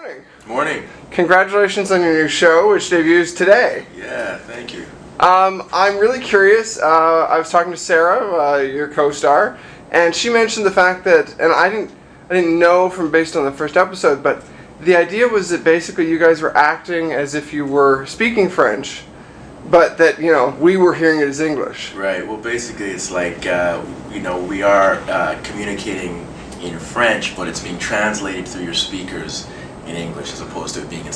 morning. Morning. Congratulations on your new show, which debuts today. Yeah, thank you. I'm really curious. I was talking to Sarah, your co-star, and she mentioned the fact that, and I didn't know from based on the first episode, but the idea was that basically you guys were acting as if you were speaking French, but that we were hearing it as English. Right. Well, basically, it's like we are communicating in French, but it's being translated through your speakers in English as opposed to it being in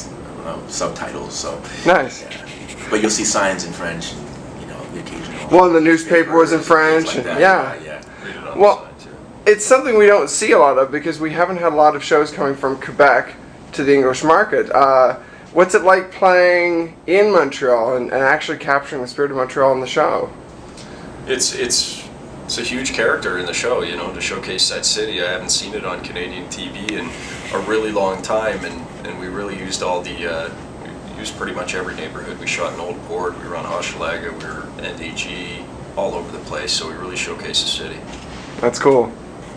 subtitles. So nice. Yeah. But you'll see signs in French, and, the occasional. Well, the newspaper was in French. Like that. Yeah. Read it on Well, the sign, too. It's something we don't see a lot of because we haven't had a lot of shows coming from Quebec to the English market. What's it like playing in Montreal and actually capturing the spirit of Montreal in the show? It's a huge character in the show, to showcase that city. I haven't seen it on Canadian TV in a really long time, and we really used we used pretty much every neighborhood. We shot in Old Port, we were on Hochelaga, we were NDG, all over the place, so we really showcased the city. That's cool.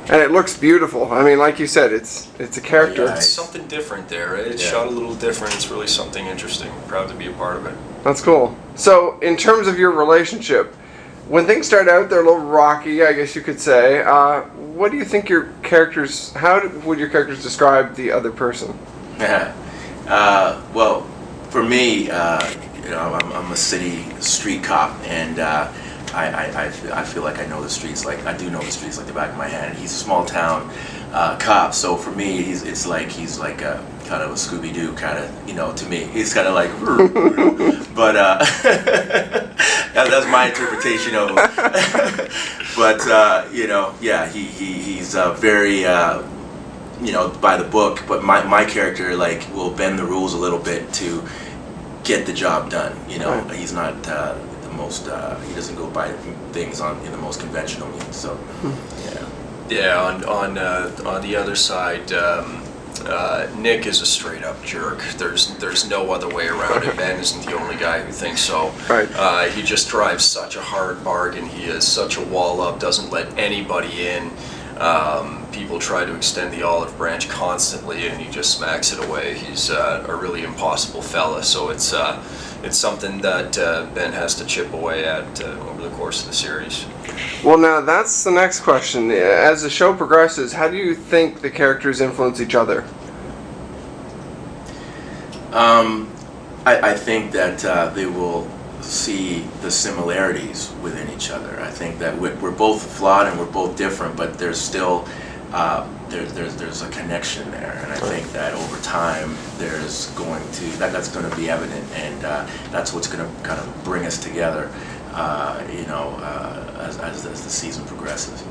And it looks beautiful. I mean, like you said, it's a character. It's something different there. It's shot a little different. It's really something interesting. I'm proud to be a part of it. That's cool. So, in terms of your relationship, when things start out, they're a little rocky, I guess you could say. What do you think how would your characters describe the other person? Yeah. Well, for me, I'm a city street cop, and I feel like I know the streets I do know the streets like the back of my hand. He's a small town cop, so for me, he's like a kind of a Scooby-Doo kind of, to me. He's kind of like, but that's my interpretation of him. But yeah, he's very by the book. But my character will bend the rules a little bit to get the job done. Right. He's not he doesn't go by things in the most conventional means. So on the other side, Nick is a straight up jerk. There's no other way around it. Ben isn't the only guy who thinks so. Right. He just drives such a hard bargain. He is such a wall up, doesn't let anybody in. People try to extend the olive branch constantly, and he just smacks it away. He's a really impossible fella, so it's something that Ben has to chip away at over the course of the series. Well, now that's the next question. As the show progresses, how do you think the characters influence each other? I think that they will see the similarities within each other. I think that we're both flawed and we're both different, but there's still there's a connection there, and I think that over time that's going to be evident, and that's what's going to kind of bring us together, as the season progresses.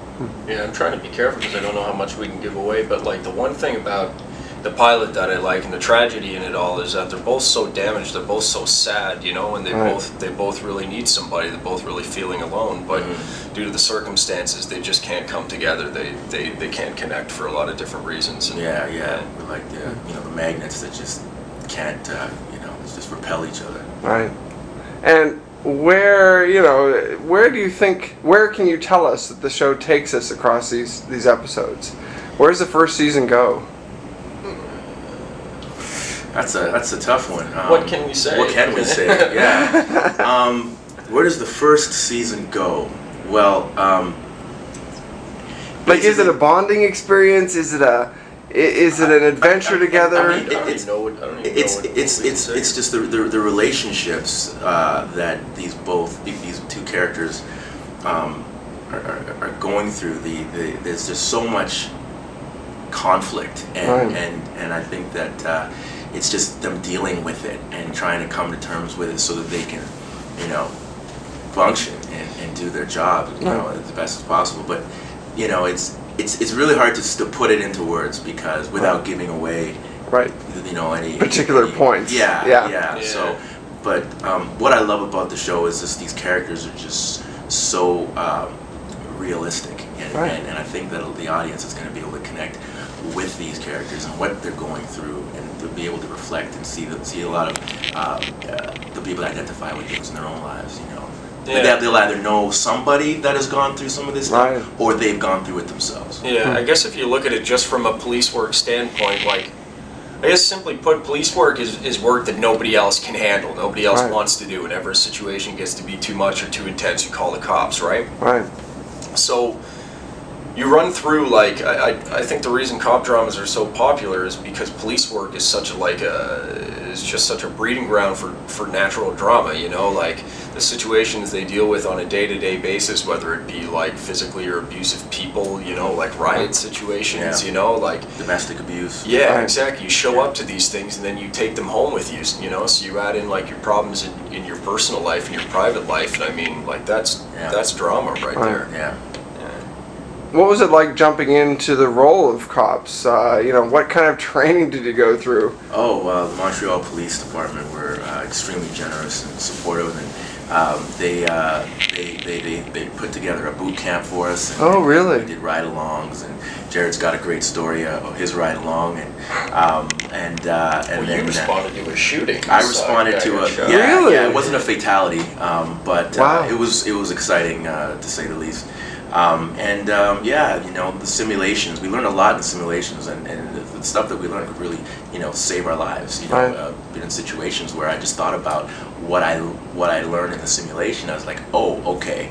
Yeah, I'm trying to be careful because I don't know how much we can give away, but the one thing about the pilot that I like and the tragedy in it all is that they're both so damaged, they're both so sad, and they both really need somebody, they're both really feeling alone, but due to the circumstances they just can't come together, they can't connect for a lot of different reasons. And, we're like the magnets that just can't just repel each other. Right. And where can you tell us that the show takes us across these episodes? Where does the first season go? That's a tough one. What can we say? What can we say? Yeah. Where does the first season go? Well, is it a bonding experience? Is it an adventure together? It's just the relationships that these two characters are going through. There's just so much conflict, and I think that. It's just them dealing with it and trying to come to terms with it so that they can, function and do their job, as best as possible. But, it's really hard to put it into words because without giving away, any particular points. Yeah. So, but what I love about the show is just these characters are just so realistic, and I think that the audience is going to be able to connect with these characters and what they're going through, and to be able to reflect and see a lot of they'll be able to identify with things in their own lives. They'll either know somebody that has gone through some of this stuff, or they've gone through it themselves. Yeah, I guess if you look at it just from a police work standpoint, I guess simply put, police work is work that nobody else can handle, nobody else Right. wants to do. Whenever a situation gets to be too much or too intense, you call the cops, right? Right. So you run through, like, I think the reason cop dramas are so popular is because police work is such is just such a breeding ground for natural drama, you know, like the situations they deal with on a day-to-day basis, whether it be like physically or abusive people, you know, like riot situations, Yeah. you know, like Domestic abuse. yeah, Right. exactly. You show up to these things and then you take them home with you, you know, so you add in like your problems in your personal life and your private life, and I mean, like that's drama right Right. there. Yeah. What was it like jumping into the role of cops? You know, what kind of training did you go through? Oh, well, the Montreal Police Department were extremely generous and supportive, and they put together a boot camp for us. And Oh, really? We did ride-alongs, and Jared's got a great story of his ride-along, and Well, then you responded to a shooting. I so responded got to your a shot. Really? yeah. It wasn't a fatality, but Wow. it was exciting to say the least. Yeah, you know, the simulations. We learned a lot in simulations, and the stuff that we learned could really, you know, save our lives. You know, Right. been in situations where I just thought about what I learned in the simulation. I was like, oh, okay,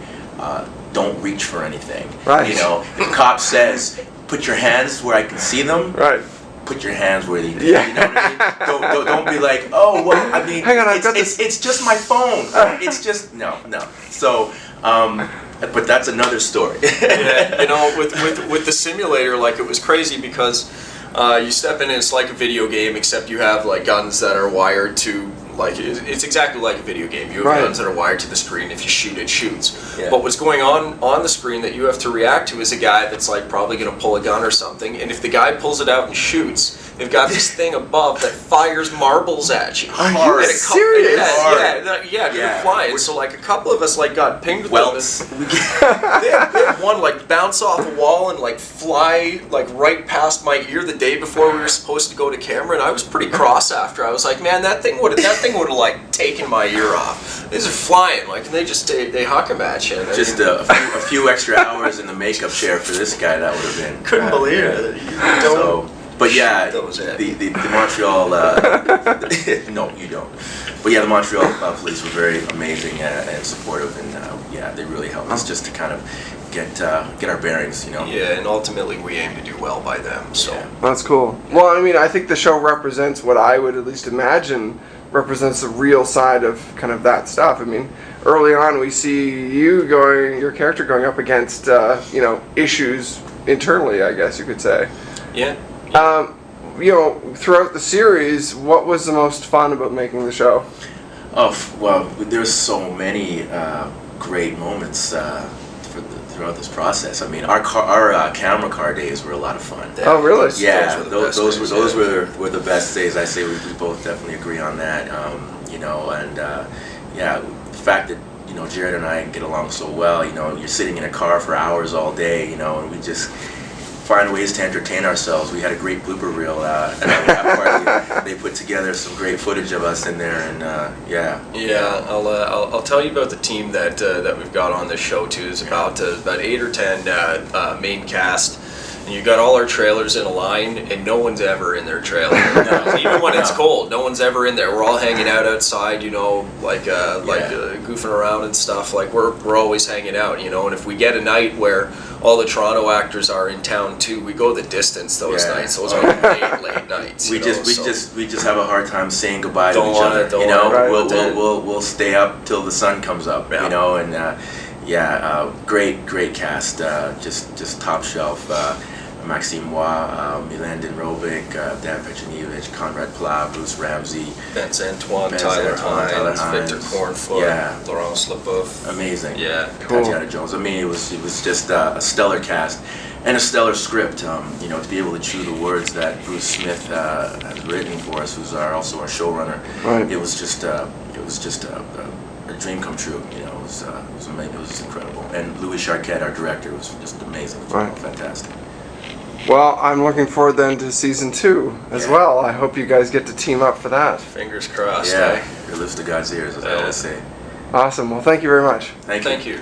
don't reach for anything. Right. You know, if the cop says, put your hands where I can see them. Right. Put your hands where they. Yeah. You know what I mean? Don't be like, oh, well, I mean, Hang on, I've it's, got it's, it's just my phone. It's just no. So. But that's another story. Yeah, you know, with the simulator, like it was crazy because you step in and it's like a video game, except you have like guns that are wired to, like, it's exactly like a video game. You have Right. guns that are wired to the screen. If you shoot, it shoots. Yeah. But what's going on the screen that you have to react to is a guy that's like probably going to pull a gun or something. And if the guy pulls it out and shoots, they've got this thing above that fires marbles at you. Are you And a couple- serious? Yeah, Yeah. flying. So like a couple of us like got pinged with Welts. them. They had one like bounce off a wall and like fly like right past my ear the day before we were supposed to go to camera, and I was pretty cross after. I was like, man, that thing would have like taken my ear off. These are flying like, and they huck 'em at you. And Just a few extra hours in the makeup chair for this guy. That would have been. couldn't believe it. So, but yeah, That was it. the Montreal. No, you don't. But yeah, the Montreal police were very amazing and supportive, and yeah, they really helped us just to kind of get our bearings, you know. Yeah, and ultimately we aim to do well by them. So Yeah. That's cool. Well, I mean, I think the show represents what I would at least imagine represents the real side of kind of that stuff. I mean, early on we see your character going up against, you know, issues internally, I guess you could say. yeah. You know, throughout the series, what was the most fun about making the show? Oh well, there's so many great moments throughout this process. I mean, our camera car days were a lot of fun. Oh, really? Yeah, Those were the best those days, were the best days. I say we both definitely agree on that. You know, and yeah, the fact that, you know, Jared and I get along so well. You know, you're sitting in a car for hours all day. You know, and we just find ways to entertain ourselves. We had a great blooper reel at our wrap party. They put together some great footage of us in there, and yeah. Yeah, I'll tell you about the team that we've got on this show too. It's about 8 or 10 main cast, and you got all our trailers in a line, and no one's ever in their trailer. Even when it's cold, no one's ever in there. We're all hanging out outside, you know, like goofing around and stuff. Like we're always hanging out, you know. And if we get a night where all the Toronto actors are in town too, we go the distance those Yeah. nights. Those are late nights. We you know, just have a hard time saying goodbye to Don't each want other. it, don't You know, want it. we'll stay up till the sun comes up. Yeah. You know, and great cast, just top shelf. Maxime Roy, Milan Denrovic, Dan Pechenevich, Conrad Pla, Bruce Ramsey. Vince Antoine, Vince Tyler Antoine, Hines, Tyler Victor Hines. Cornfoot, Yeah. Laurent Sleboeuf. Amazing. Yeah. Cool. Tatiana Jones. I mean, it was just a stellar cast and a stellar script. You know, to be able to chew the words that Bruce Smith has written for us, who's also our showrunner. Right. It was just a dream come true. You know, it was amazing. It was just incredible. And Louis Charquette, our director, was just amazing. Right. Fantastic. Well, I'm looking forward then to season 2 as Yeah. well. I hope you guys get to team up for that. Fingers crossed. Yeah, eh? your lips to God's ears, as I always say. Awesome. Well, thank you very much. Thank you. Thank you.